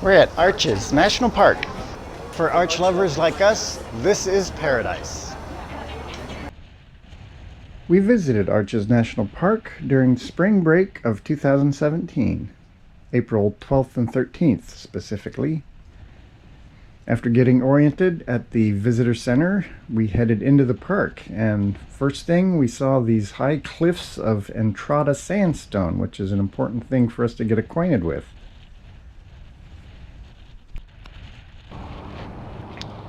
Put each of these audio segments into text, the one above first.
We're at Arches National Park. For arch lovers like us, this is paradise. We visited Arches National Park during spring break of 2017, April 12th and 13th specifically. After getting oriented at the visitor center, we headed into the park, and first thing we saw these high cliffs of Entrada Sandstone, which is an important thing for us to get acquainted with.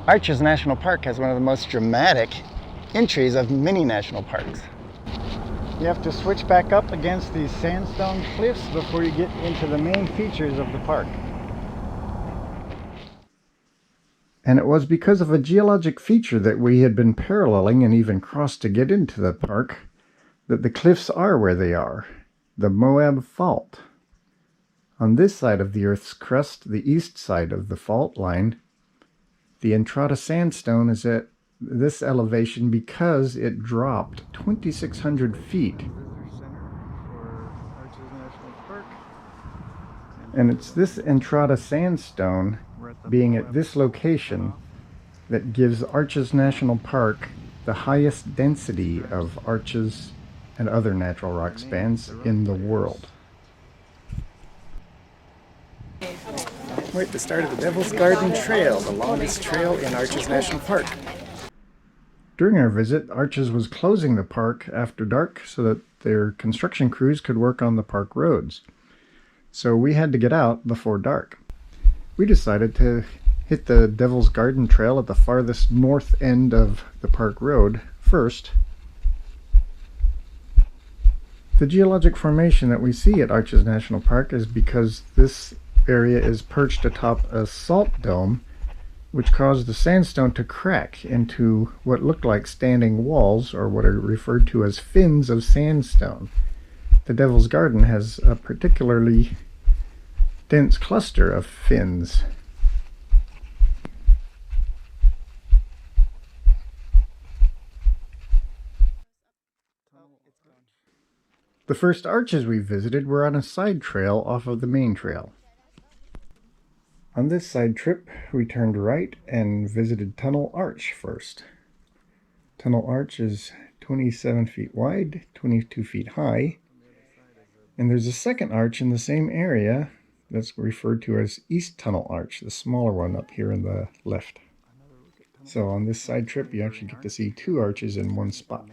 Arches National Park has one of the most dramatic entries of many national parks. You have to switch back up against these sandstone cliffs before you get into the main features of the park. And it was because of a geologic feature that we had been paralleling and even crossed to get into the park that the cliffs are where they are, the Moab Fault. On this side of the Earth's crust, the east side of the fault line, the Entrada Sandstone is at this elevation because it dropped 2,600 feet. And it's this Entrada Sandstone being at this location that gives Arches National Park the highest density of arches and other natural rock spans in the world. We're at the start of the Devil's Garden Trail, the longest trail in Arches National Park. During our visit, Arches was closing the park after dark so that their construction crews could work on the park roads. So we had to get out before dark. We decided to hit the Devil's Garden Trail at the farthest north end of the park road first. The geologic formation that we see at Arches National Park is because this area is perched atop a salt dome, which caused the sandstone to crack into what looked like standing walls, or what are referred to as fins of sandstone. The Devil's Garden has a particularly dense cluster of fins. The first arches we visited were on a side trail off of the main trail. On this side trip, we turned right and visited Tunnel Arch first. Tunnel Arch is 27 feet wide, 22 feet high, and there's a second arch in the same area that's referred to as East Tunnel Arch, the smaller one up here in the left. So on this side trip, you actually get to see two arches in one spot.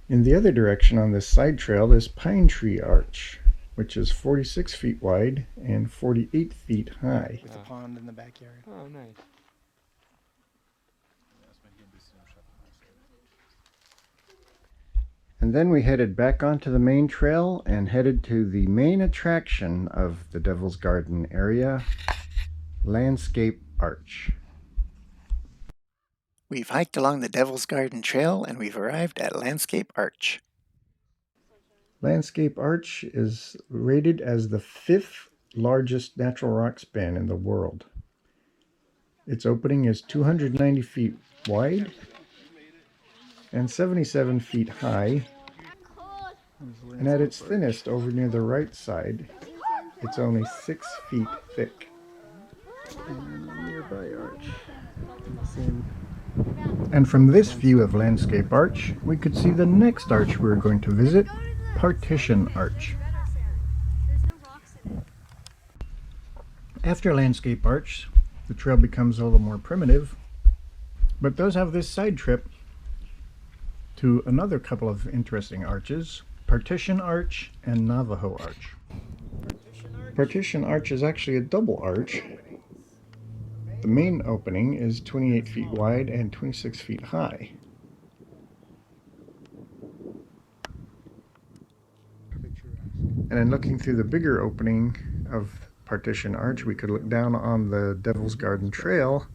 In the other direction on this side trail is Pine Tree Arch, which is 46 feet wide and 48 feet high. With a pond in the backyard. Oh, nice. And then we headed back onto the main trail and headed to the main attraction of the Devil's Garden area, Landscape Arch. We've hiked along the Devil's Garden Trail and we've arrived at Landscape Arch. Landscape Arch is rated as the 5th largest natural rock span in the world. Its opening is 290 feet wide and 77 feet high, and at its thinnest over near the right side, it's only 6 feet thick. And a nearby arch. And from this view of Landscape Arch, we could see the next arch we were going to visit, Partition Arch. After Landscape Arch, the trail becomes a little more primitive, but does have this side trip to another couple of interesting arches, Partition Arch and Navajo Arch. Partition Arch is actually a double arch. The main opening is 28 feet wide and 26 feet high. And in looking through the bigger opening of Partition Arch, we could look down on the Devil's Garden Trail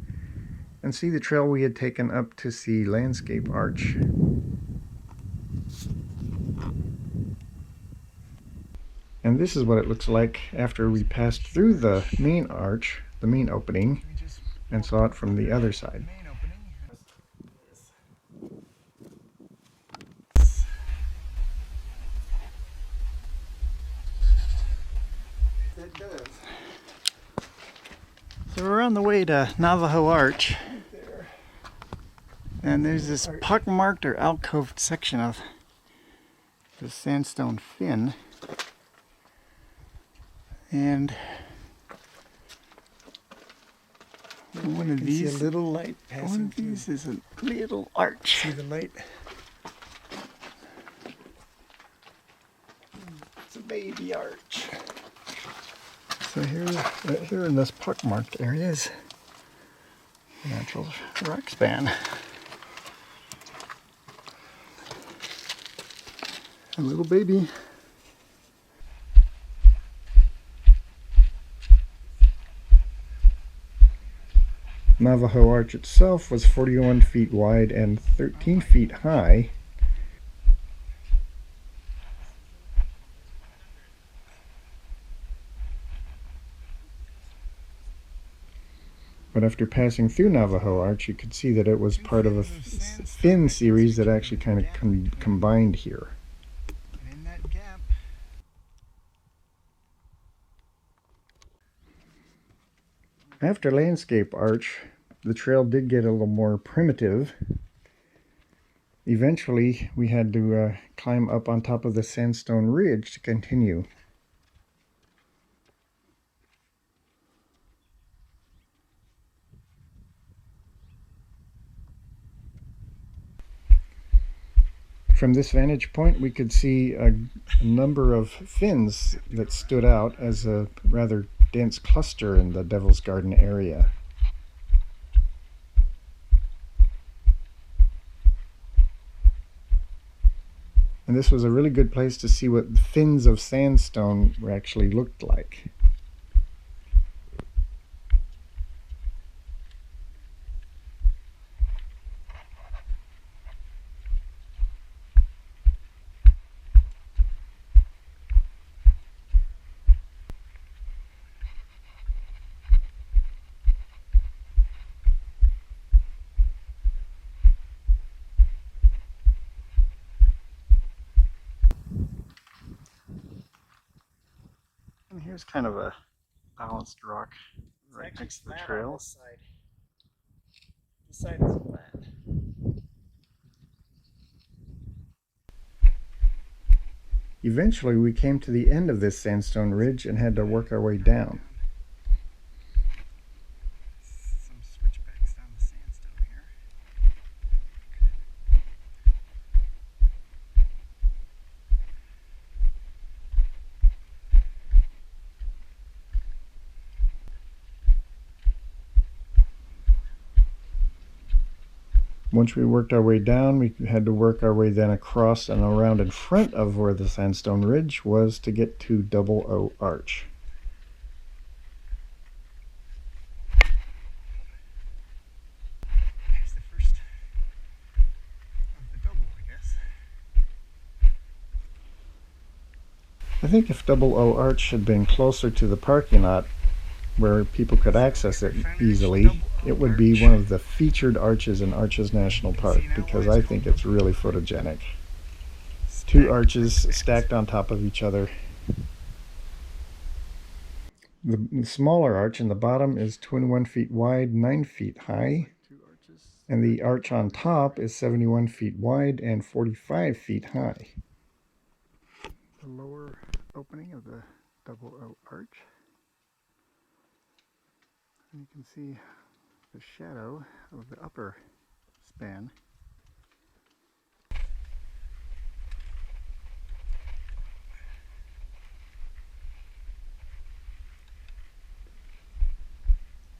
and see the trail we had taken up to see Landscape Arch. And this is what it looks like after we passed through the main arch, the main opening, and saw it from the other side. it does. So we're on the way to Navajo Arch. Right there. And there's this pockmarked or alcoved section of the sandstone fin. You And one of can these, see a little light passing one of these is a little arch. See the light? It's a baby arch. So here, right here in this pockmarked area is a natural rock span. A little baby. Navajo Arch itself was 41 feet wide and 13 feet high. But after passing through Navajo Arch, you could see that it was part of a fin series that actually kind of combined here. In that gap. After Landscape Arch, the trail did get a little more primitive. Eventually, we had to climb up on top of the sandstone ridge to continue. From this vantage point, we could see a number of fins that stood out as a rather dense cluster in the Devil's Garden area. And this was a really good place to see what the fins of sandstone actually looked like. And here's kind of a balanced rock right next to the trail. This side is flat. Eventually, we came to the end of this sandstone ridge and had to work our way down. Some switchbacks down the sandstone here. Once we worked our way down, we had to work our way then across and around in front of where the sandstone ridge was to get to Double O Arch. Here's the first of the double, I guess. I think if Double O Arch had been closer to the parking lot where people could access it easily, it would be one of the featured arches in Arches National Park because I think it's really photogenic. Two arches stacked on top of each other. The smaller arch in the bottom is 21 feet wide, 9 feet high, and the arch on top is 71 feet wide and 45 feet high. The lower opening of the Double O Arch. And you can see the shadow of the upper span.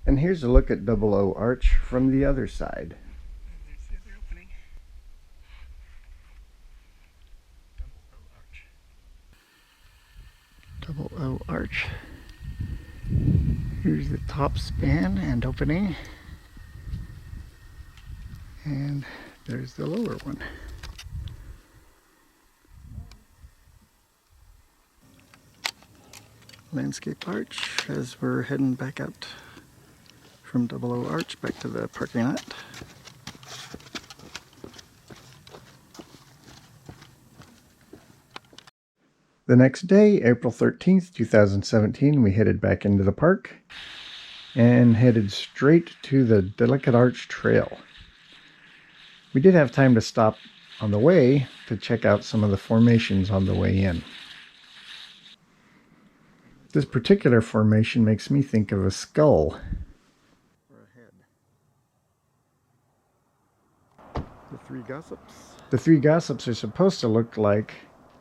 And here's a look at Double O Arch from the other side. There's the other opening. Double O Arch. Here's the top span and opening. And there's the lower one. Landscape Arch as we're heading back out from Double O Arch back to the parking lot. The next day, April 13th, 2017, we headed back into the park and headed straight to the Delicate Arch Trail. We did have time to stop on the way to check out some of the formations on the way in. This particular formation makes me think of a skull. Or a head. The three gossips. The three gossips are supposed to look like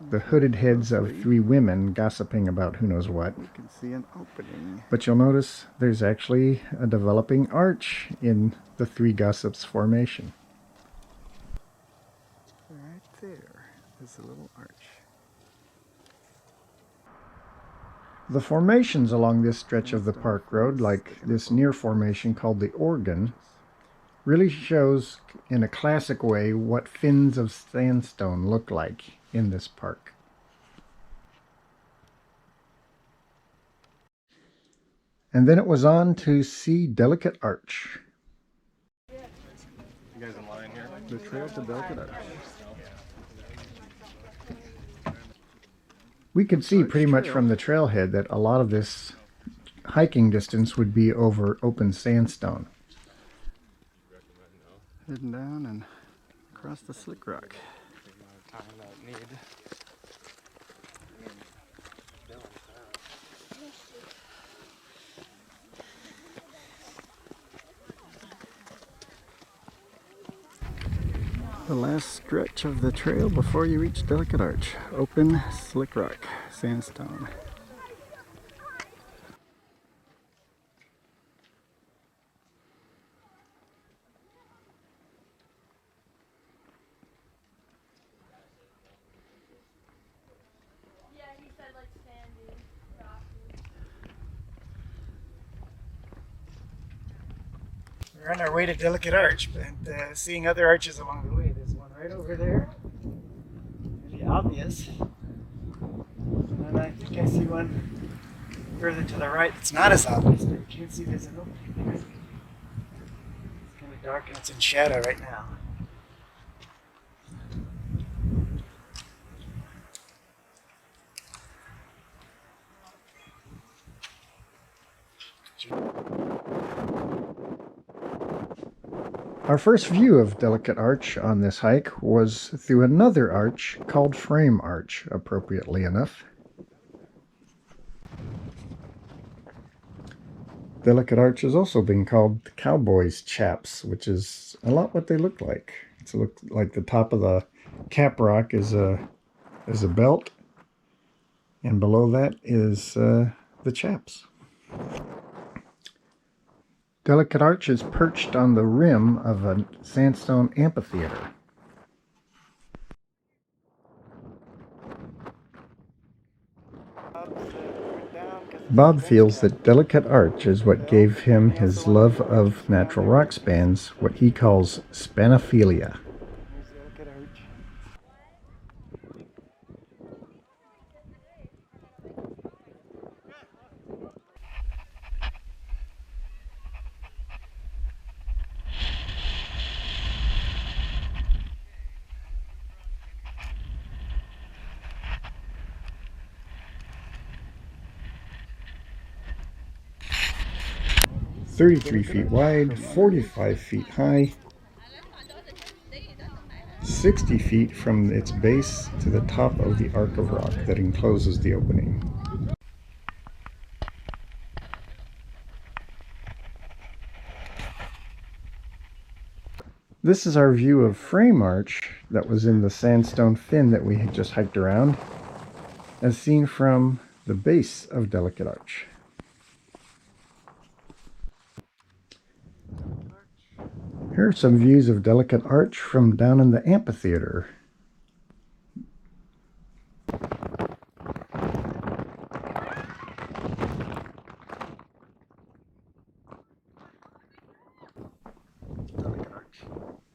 the hooded heads of three women gossiping about who knows what. You can see an opening. But you'll notice there's actually a developing arch in the three gossips formation. Right there is a little arch. The formations along this stretch of the park road, like this near formation called the Organ, really shows in a classic way what fins of sandstone look like in this park. And then it was on to see Delicate Arch. You guys in line here? The trail to Delicate Arch. We could see pretty much from the trailhead that a lot of this hiking distance would be over open sandstone. Heading down and across the slick rock. The last stretch of the trail before you reach Delicate Arch. Open slick rock, sandstone. Yeah, he said like sandy, rocky. We're on our way to Delicate Arch, but seeing other arches along the way. There's one right over there. Really obvious. And I think I see one further to the right. It's not as obvious, but you can see there's an opening there. It's kind of dark and it's in shadow right now. Our first view of Delicate Arch on this hike was through another arch called Frame Arch, appropriately enough. Delicate Arch has also been called the Cowboys Chaps, which is a lot what they look like. It's look like the top of the cap rock is a belt, and below that is the chaps. Delicate Arch is perched on the rim of a sandstone amphitheater. Bob feels that Delicate Arch is what gave him his love of natural rock spans, what he calls Spanophilia. "33 feet wide, 45 feet high, 60 feet from its base to the top of the arc of rock that encloses the opening." This is our view of Frame Arch that was in the sandstone fin that we had just hiked around, as seen from the base of Delicate Arch. Here are some views of Delicate Arch from down in the amphitheater.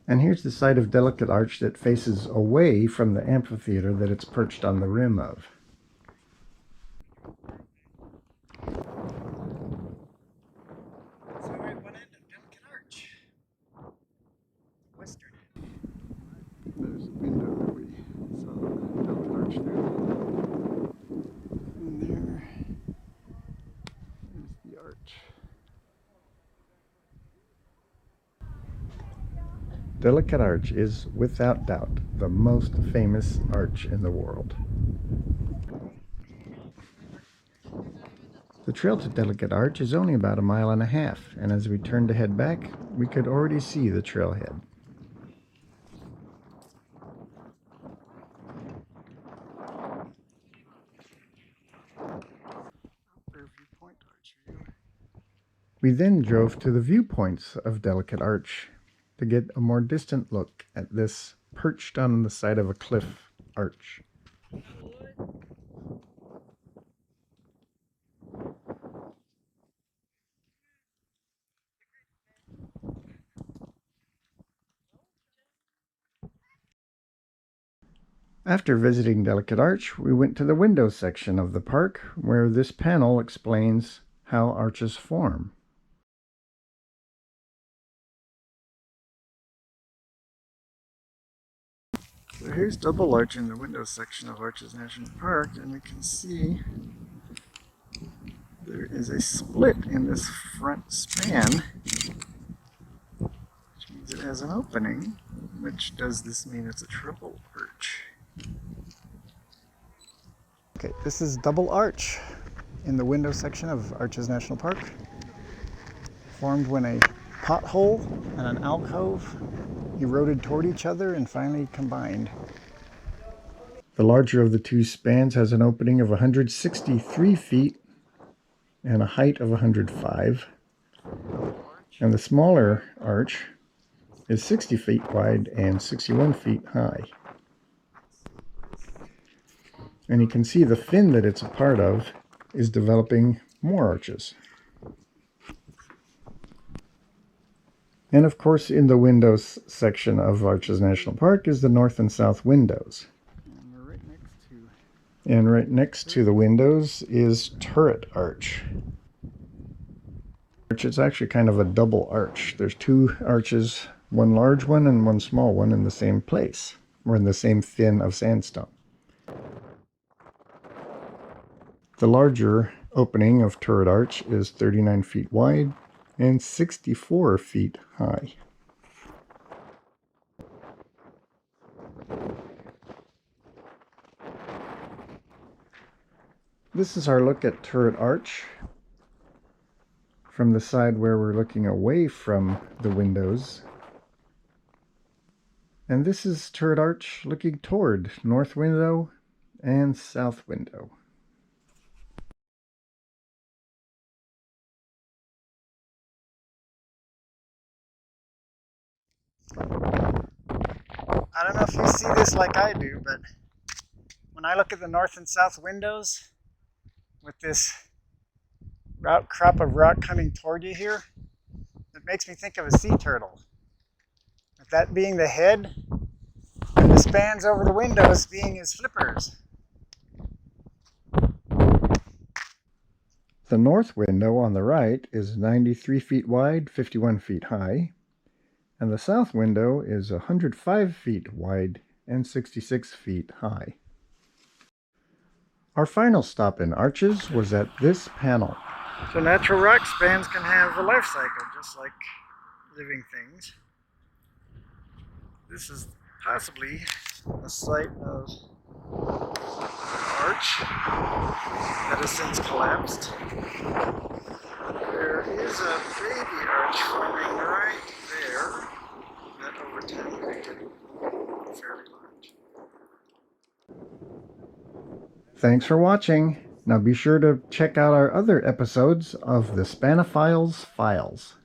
And here's the side of Delicate Arch that faces away from the amphitheater that it's perched on the rim of. So we're at one end of Delicate Arch. Western end. There's a window that we saw Delicate Arch through. Delicate Arch is, without doubt, the most famous arch in the world. The trail to Delicate Arch is only about 1.5 miles, and as we turned to head back, we could already see the trailhead. We then drove to the viewpoints of Delicate Arch to get a more distant look at this perched on the side of a cliff arch. After visiting Delicate Arch, we went to the window section of the park, where this panel explains how arches form. So here's Double Arch in the window section of Arches National Park, and we can see there is a split in this front span, which means it has an opening. Which does this mean it's a triple arch? Okay, this is Double Arch in the window section of Arches National Park, formed when a pothole and an alcove eroded toward each other and finally combined. The larger of the two spans has an opening of 163 feet and a height of 105, and the smaller arch is 60 feet wide and 61 feet high. And you can see the fin that it's a part of is developing more arches. And of course, in the windows section of Arches National Park is the north and south windows. And right next to the windows is Turret Arch. It's actually kind of a double arch. There's two arches, one large one and one small one in the same place, or in the same fin of sandstone. The larger opening of Turret Arch is 39 feet wide and 64 feet high. This is our look at Turret Arch from the side where we're looking away from the windows. And this is Turret Arch looking toward north window and south window. I don't know if you see this like I do, but when I look at the north and south windows with this outcrop of rock coming toward you here, it makes me think of a sea turtle. With that being the head, and the spans over the windows being his flippers. The north window on the right is 93 feet wide, 51 feet high, and the south window is 105 feet wide and 66 feet high. Our final stop in Arches was at this panel. So natural rock spans can have a life cycle, just like living things. This is possibly a site of arch that has since collapsed. There is a baby arch forming right there that over time will get fairly large. Thanks for watching. Now be sure to check out our other episodes of the Spanophiles Files.